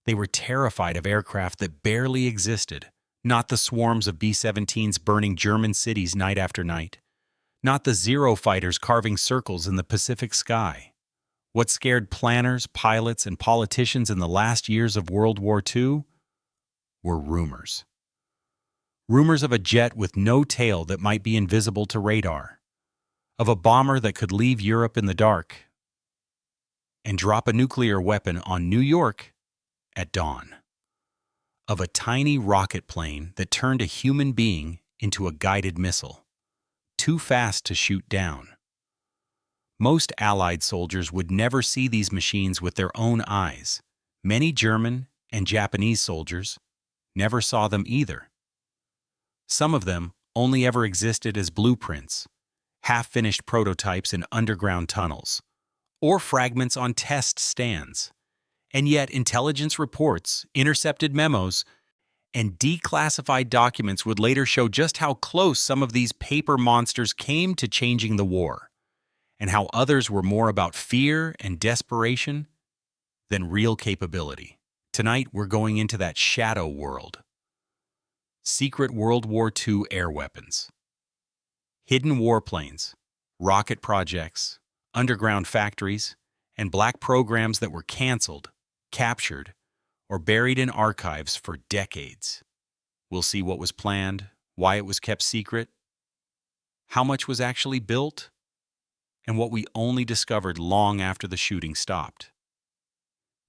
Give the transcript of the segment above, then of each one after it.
They were terrified of aircraft that barely existed, not the swarms of B-17s burning German cities night after night, not the Zero fighters carving circles in the Pacific sky. What scared planners, pilots, and politicians in the last years of World War II were rumors. Rumors of a jet with no tail that might be invisible to radar, of a bomber that could leave Europe in the dark and drop a nuclear weapon on New York at dawn, of a tiny rocket plane that turned a human being into a guided missile, too fast to shoot down. Most Allied soldiers would never see these machines with their own eyes. Many German and Japanese soldiers never saw them either. Some of them only ever existed as blueprints, half-finished prototypes in underground tunnels, or fragments on test stands. And yet intelligence reports, intercepted memos, and declassified documents would later show just how close some of these paper monsters came to changing the war, and how others were more about fear and desperation than real capability. Tonight, we're going into that shadow world. Secret World War II air weapons. Hidden warplanes, rocket projects, underground factories, and black programs that were canceled, captured, or buried in archives for decades. We'll see what was planned, why it was kept secret, how much was actually built, and what we only discovered long after the shooting stopped.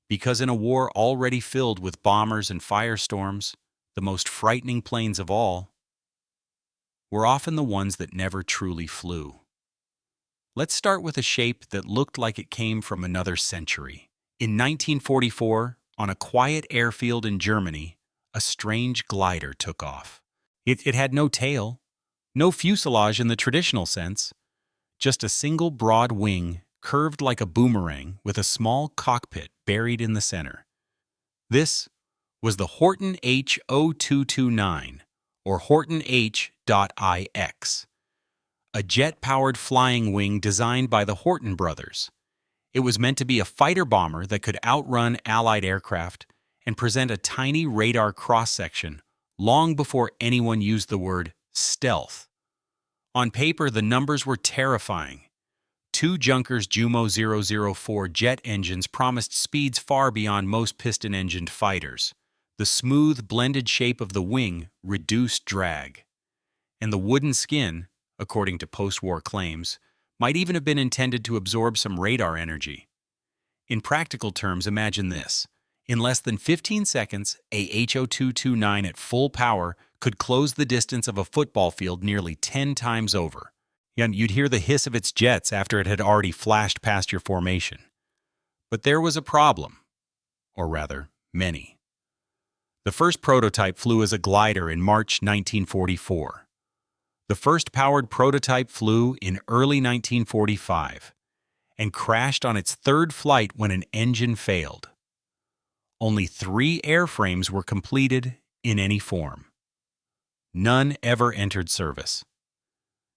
Because in a war already filled with bombers and firestorms, the most frightening planes of all were often the ones that never truly flew. Let's start with a shape that looked like it came from another century. In 1944, on a quiet airfield in Germany, a strange glider took off. It had no tail, no fuselage in the traditional sense, just a single broad wing curved like a boomerang with a small cockpit buried in the center. This was the Horton H-0229, or Horton H.IX, a jet-powered flying wing designed by the Horton brothers. It was meant to be a fighter bomber that could outrun Allied aircraft and present a tiny radar cross-section long before anyone used the word stealth. On paper, the numbers were terrifying. Two Junkers Jumo 004 jet engines promised speeds far beyond most piston-engined fighters. The smooth, blended shape of the wing reduced drag, and the wooden skin, according to post-war claims, might even have been intended to absorb some radar energy. In practical terms, imagine this. In less than 15 seconds, a H-0229 at full power could close the distance of a football field nearly 10 times over. And you'd hear the hiss of its jets after it had already flashed past your formation. But there was a problem. Or rather, many. The first prototype flew as a glider in March 1944. The first powered prototype flew in early 1945 and crashed on its third flight when an engine failed. Only 3 airframes were completed in any form. None ever entered service.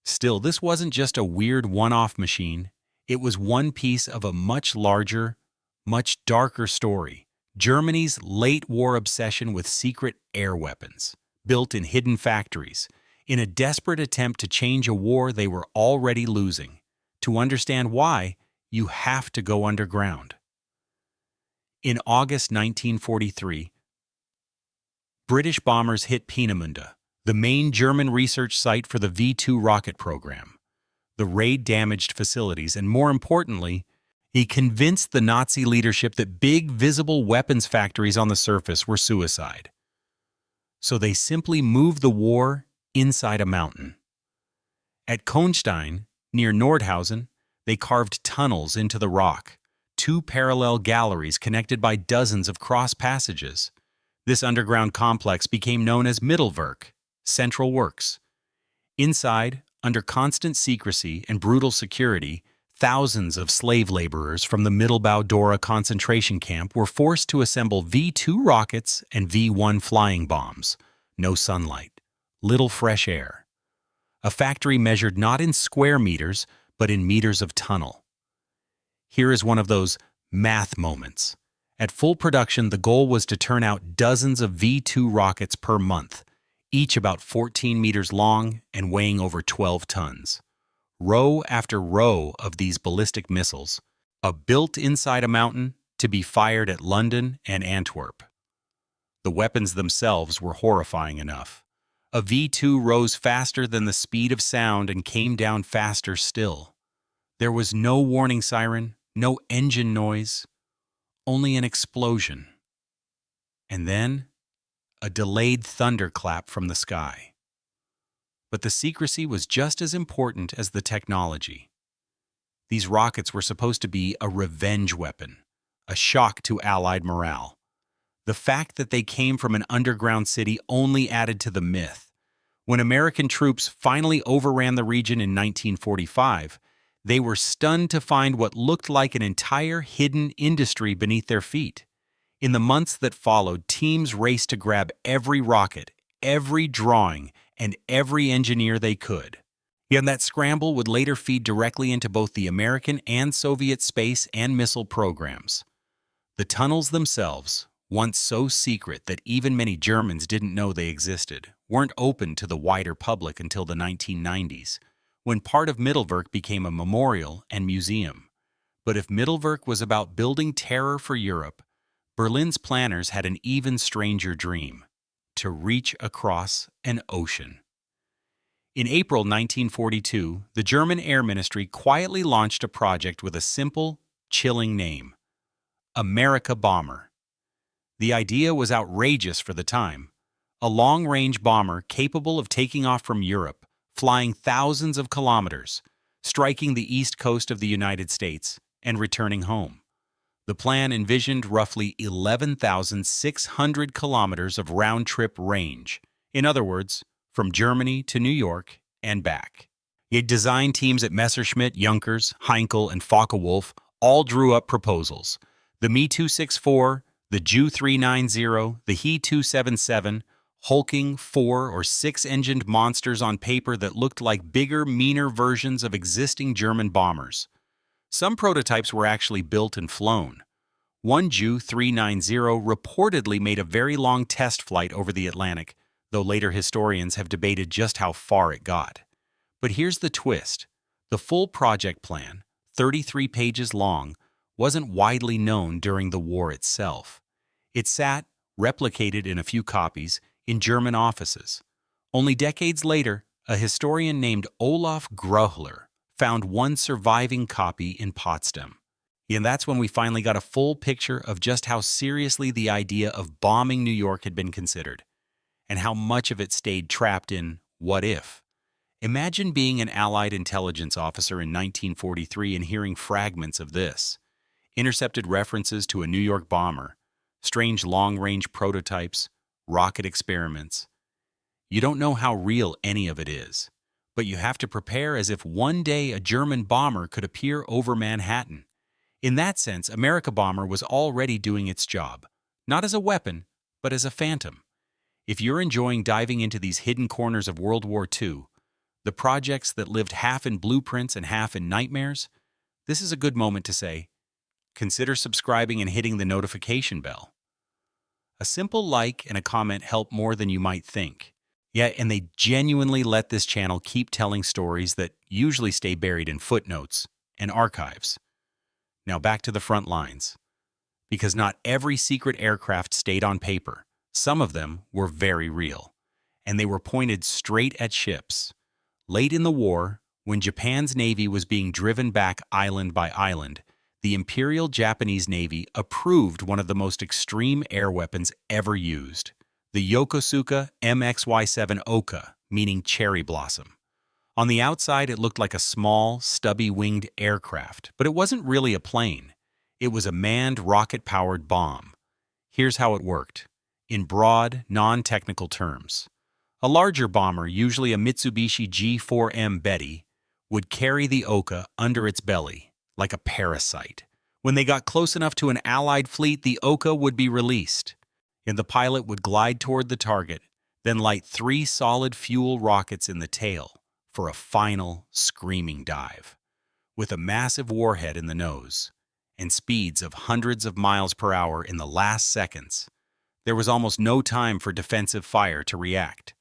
Still, this wasn't just a weird one-off machine. It was one piece of a much larger, much darker story. Germany's late-war obsession with secret air weapons, built in hidden factories, in a desperate attempt to change a war they were already losing. To understand why, you have to go underground. In August 1943, British bombers hit Peenemünde, the main German research site for the V-2 rocket program. The raid damaged facilities, and more importantly, he convinced the Nazi leadership that big, visible weapons factories on the surface were suicide. So they simply moved the war inside a mountain. At Kohnstein, near Nordhausen, they carved tunnels into the rock, 2 parallel galleries connected by dozens of cross passages. This underground complex became known as Mittelwerk, Central Works. Inside, under constant secrecy and brutal security, thousands of slave laborers from the Mittelbau-Dora concentration camp were forced to assemble V-2 rockets and V-1 flying bombs. No sunlight, little fresh air. A factory measured not in square meters, but in meters of tunnel. Here is one of those math moments. At full production, the goal was to turn out dozens of V-2 rockets per month, each about 14 meters long and weighing over 12 tons. Row after row of these ballistic missiles, built inside a mountain to be fired at London and Antwerp. The weapons themselves were horrifying enough. A V-2 rose faster than the speed of sound and came down faster still. There was no warning siren, no engine noise, only an explosion. And then, a delayed thunderclap from the sky. But the secrecy was just as important as the technology. These rockets were supposed to be a revenge weapon, a shock to Allied morale. The fact that they came from an underground city only added to the myth. When American troops finally overran the region in 1945, they were stunned to find what looked like an entire hidden industry beneath their feet. In the months that followed, teams raced to grab every rocket, every drawing, and every engineer they could. Yet that scramble would later feed directly into both the American and Soviet space and missile programs. The tunnels themselves, once so secret that even many Germans didn't know they existed, weren't open to the wider public until the 1990s, when part of Mittelwerk became a memorial and museum. But if Mittelwerk was about building terror for Europe, Berlin's planners had an even stranger dream: to reach across an ocean. In April 1942, the German Air Ministry quietly launched a project with a simple, chilling name: Amerikabomber. The idea was outrageous for the time: a long-range bomber capable of taking off from Europe, flying thousands of kilometers, striking the east coast of the United States, and returning home. The plan envisioned roughly 11,600 kilometers of round-trip range. In other words, from Germany to New York and back. Yet design teams at Messerschmitt, Junkers, Heinkel, and Focke-Wulf all drew up proposals. The Me-264, the Ju-390, the He-277, hulking 4- or 6-engined monsters on paper that looked like bigger, meaner versions of existing German bombers. Some prototypes were actually built and flown. One Ju-390 reportedly made a very long test flight over the Atlantic, though later historians have debated just how far it got. But here's the twist: the full project plan, 33 pages long, wasn't widely known during the war itself. It sat, replicated in a few copies, in German offices. Only decades later, a historian named Olaf Gröhler found one surviving copy in Potsdam. And that's when we finally got a full picture of just how seriously the idea of bombing New York had been considered, and how much of it stayed trapped in what if. Imagine being an Allied intelligence officer in 1943 and hearing fragments of this: intercepted references to a New York bomber, strange long-range prototypes, rocket experiments. You don't know how real any of it is, but you have to prepare as if one day a German bomber could appear over Manhattan. In that sense, Amerikabomber was already doing its job, not as a weapon, but as a phantom. If you're enjoying diving into these hidden corners of World War II, the projects that lived half in blueprints and half in nightmares, this is a good moment to say, consider subscribing and hitting the notification bell. A simple like and a comment help more than you might think. Yeah, and they genuinely let this channel keep telling stories that usually stay buried in footnotes and archives. Now back to the front lines. Because not every secret aircraft stayed on paper. Some of them were very real, and they were pointed straight at ships. Late in the war, when Japan's Navy was being driven back island by island, the Imperial Japanese Navy approved one of the most extreme air weapons ever used: the Yokosuka MXY-7 Oka, meaning cherry blossom. On the outside, it looked like a small, stubby-winged aircraft, but it wasn't really a plane. It was a manned rocket-powered bomb. Here's how it worked, in broad, non-technical terms. A larger bomber, usually a Mitsubishi G4M Betty, would carry the Oka under its belly, like a parasite. When they got close enough to an Allied fleet, the Oka would be released, and the pilot would glide toward the target, then light 3 solid fuel rockets in the tail for a final, screaming dive, with a massive warhead in the nose. and speeds of hundreds of miles per hour in the last seconds. There was almost no time for defensive fire to react.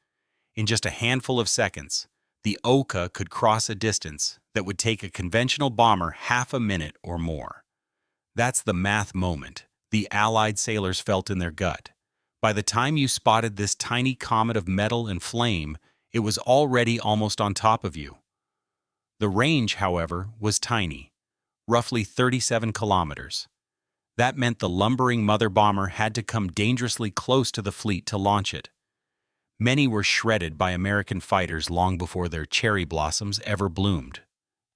In just a handful of seconds, the Oka could cross a distance that would take a conventional bomber half a minute or more. That's the math moment the Allied sailors felt in their gut. By the time you spotted this tiny comet of metal and flame, it was already almost on top of you. The range, however, was tiny, roughly 37 kilometers. That meant the lumbering mother bomber had to come dangerously close to the fleet to launch it. Many were shredded by American fighters long before their cherry blossoms ever bloomed.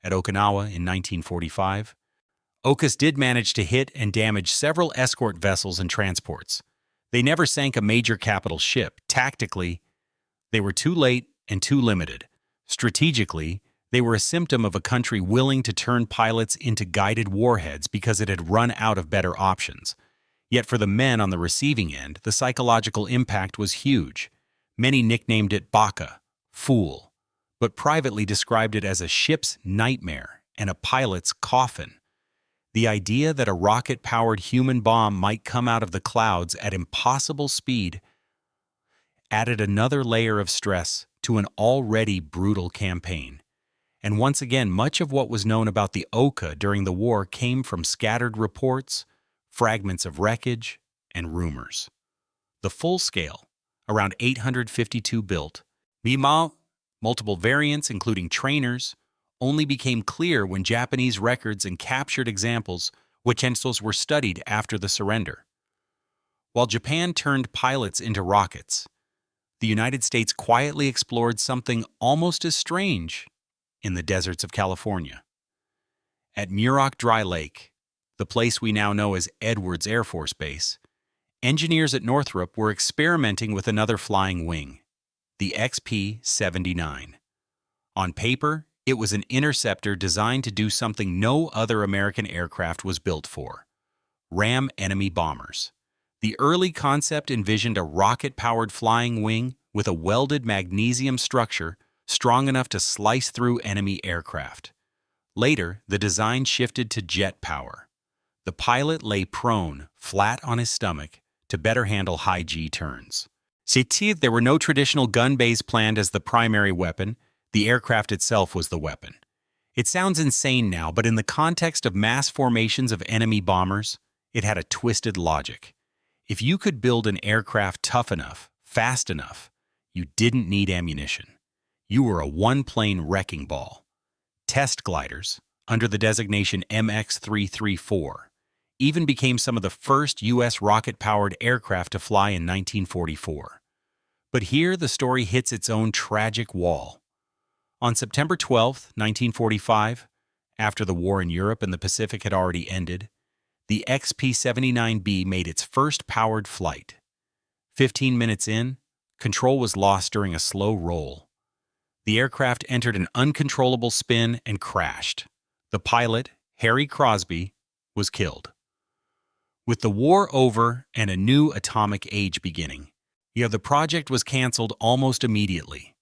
At Okinawa in 1945, Okas did manage to hit and damage several escort vessels and transports. They never sank a major capital ship. Tactically, they were too late and too limited. Strategically, they were a symptom of a country willing to turn pilots into guided warheads because it had run out of better options. Yet for the men on the receiving end, the psychological impact was huge. Many nicknamed it Baka, fool, but privately described it as a ship's nightmare and a pilot's coffin. The idea that a rocket-powered human bomb might come out of the clouds at impossible speed added another layer of stress to an already brutal campaign. And once again, much of what was known about the Oka during the war came from scattered reports, fragments of wreckage, and rumors. The full scale, around 852 built, meanwhile, multiple variants including trainers, only became clear when Japanese records and captured examples were studied after the surrender. While Japan turned pilots into rockets, the United States quietly explored something almost as strange in the deserts of California. At Muroc Dry Lake, the place we now know as Edwards Air Force Base, engineers at Northrop were experimenting with another flying wing, the XP-79. On paper, it was an interceptor designed to do something no other American aircraft was built for: ram enemy bombers. The early concept envisioned a rocket-powered flying wing with a welded magnesium structure strong enough to slice through enemy aircraft. Later, the design shifted to jet power. The pilot lay prone, flat on his stomach, to better handle high G turns. There were no traditional gun bays planned as the primary weapon. The aircraft itself was the weapon. It sounds insane now, but in the context of mass formations of enemy bombers, it had a twisted logic. If you could build an aircraft tough enough, fast enough, you didn't need ammunition. You were a one-plane wrecking ball. Test gliders, under the designation MX-334, even became some of the first U.S. rocket-powered aircraft to fly in 1944. But here the story hits its own tragic wall. On September 12, 1945, after the war in Europe and the Pacific had already ended, the XP-79B made its first powered flight. 15 minutes in, control was lost during a slow roll. The aircraft entered an uncontrollable spin and crashed. The pilot, Harry Crosby, was killed. With the war over and a new atomic age beginning, the project was canceled almost immediately.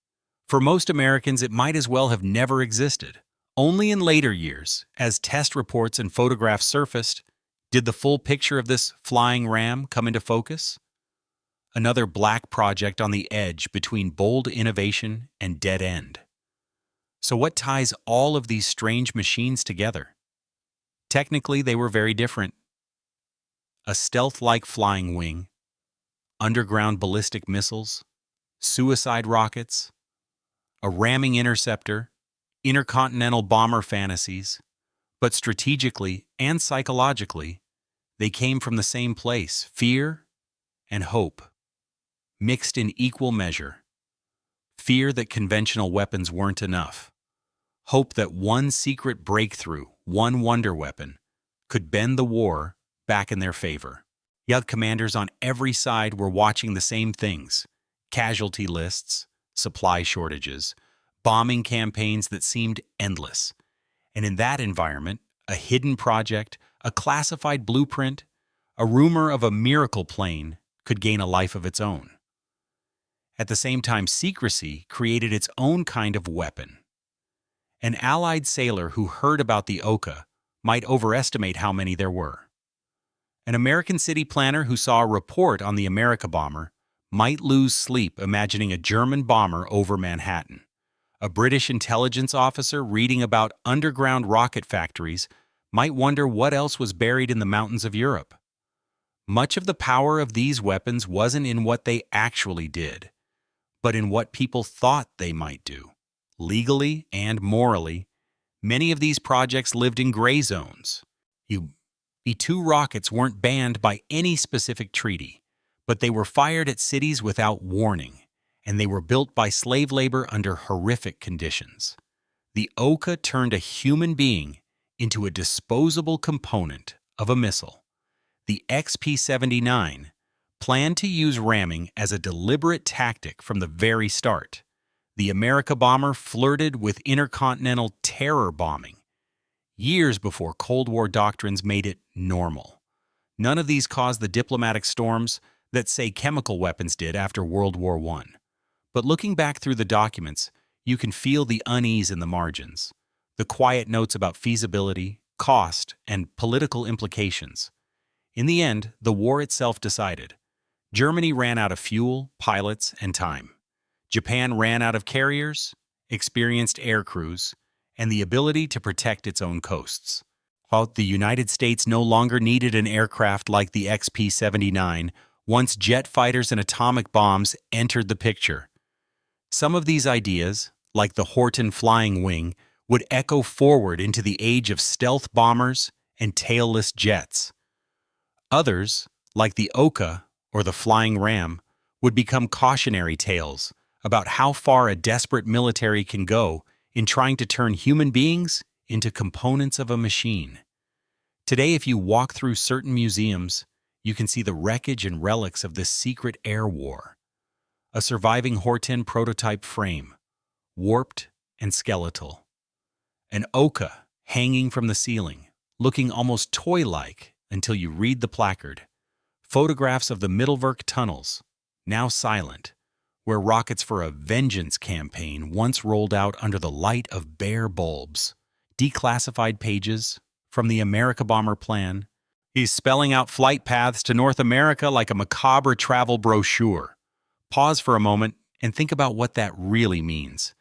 For most Americans, it might as well have never existed. Only in later years, as test reports and photographs surfaced, did the full picture of this flying ram come into focus? Another black project on the edge between bold innovation and dead end. So what ties all of these strange machines together? Technically, they were very different. A stealth-like flying wing, underground ballistic missiles, suicide rockets, a ramming interceptor, intercontinental bomber fantasies, but strategically and psychologically, they came from the same place: fear and hope, mixed in equal measure. Fear that conventional weapons weren't enough. Hope that one secret breakthrough, one wonder weapon, could bend the war back in their favor. Young commanders on every side were watching the same things: casualty lists, supply shortages, bombing campaigns that seemed endless. And in that environment, a hidden project, a classified blueprint, a rumor of a miracle plane could gain a life of its own. At the same time, secrecy created its own kind of weapon. An Allied sailor who heard about the Oka might overestimate how many there were. An American city planner who saw a report on the Amerikabomber might lose sleep imagining a German bomber over Manhattan. A British intelligence officer reading about underground rocket factories might wonder what else was buried in the mountains of Europe. Much of the power of these weapons wasn't in what they actually did, but in what people thought they might do. Legally and morally, many of these projects lived in gray zones. B-2 rockets weren't banned by any specific treaty, but they were fired at cities without warning, and they were built by slave labor under horrific conditions. The Oka turned a human being into a disposable component of a missile. The XP-79 planned to use ramming as a deliberate tactic from the very start. The Amerikabomber flirted with intercontinental terror bombing, years before Cold War doctrines made it normal. None of these caused the diplomatic storms that, say, chemical weapons did after World War I. But looking back through the documents, you can feel the unease in the margins, the quiet notes about feasibility, cost, and political implications. In the end, the war itself decided. Germany ran out of fuel, pilots, and time. Japan ran out of carriers, experienced air crews, and the ability to protect its own coasts. While the United States no longer needed an aircraft like the XP-79 once jet fighters and atomic bombs entered the picture. Some of these ideas, like the Horten flying wing, would echo forward into the age of stealth bombers and tailless jets. Others, like the Oka or the flying ram, would become cautionary tales about how far a desperate military can go in trying to turn human beings into components of a machine. Today, if you walk through certain museums, you can see the wreckage and relics of this secret air war. A surviving Horten prototype frame, warped and skeletal. An Oka hanging from the ceiling, looking almost toy-like until you read the placard. Photographs of the Mittelwerk tunnels, now silent, where rockets for a vengeance campaign once rolled out under the light of bare bulbs. Declassified pages from the Amerikabomber plan. He's spelling out flight paths to North America like a macabre travel brochure. Pause for a moment and think about what that really means.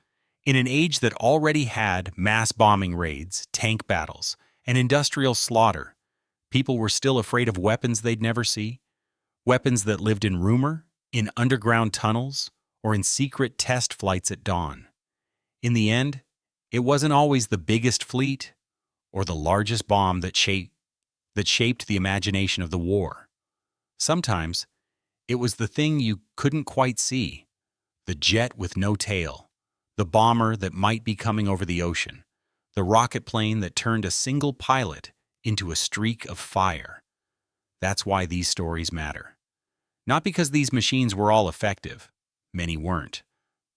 In an age that already had mass bombing raids, tank battles, and industrial slaughter, people were still afraid of weapons they'd never see. Weapons that lived in rumor, in underground tunnels, or in secret test flights at dawn. In the end, it wasn't always the biggest fleet or the largest bomb that shaped the imagination of the war. Sometimes, it was the thing you couldn't quite see, the jet with no tail, the bomber that might be coming over the ocean, the rocket plane that turned a single pilot into a streak of fire. That's why these stories matter. Not because these machines were all effective. Many weren't.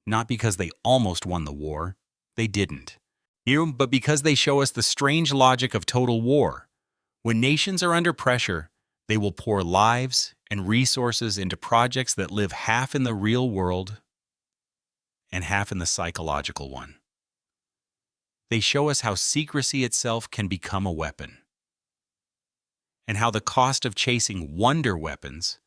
Not because they almost won the war. They didn't. But because they show us the strange logic of total war. When nations are under pressure, they will pour lives and resources into projects that live half in the real world and half in the psychological one. They show us how secrecy itself can become a weapon, and how the cost of chasing wonder weapons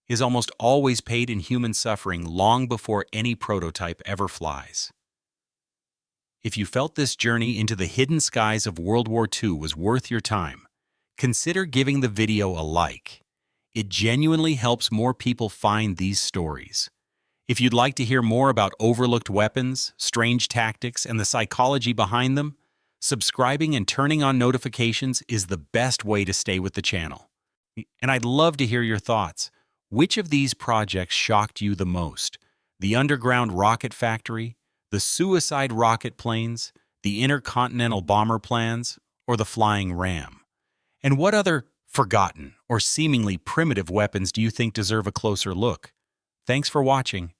is almost always paid in human suffering long before any prototype ever flies. If you felt this journey into the hidden skies of World War II was worth your time, consider giving the video a like. It genuinely helps more people find these stories. If you'd like to hear more about overlooked weapons, strange tactics, and the psychology behind them, subscribing and turning on notifications is the best way to stay with the channel. And I'd love to hear your thoughts. Which of these projects shocked you the most? The underground rocket factory, the suicide rocket planes, the intercontinental bomber plans, or the flying ram? And what other forgotten or seemingly primitive weapons do you think deserve a closer look? Thanks for watching,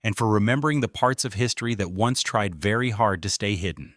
and for remembering the parts of history that once tried very hard to stay hidden.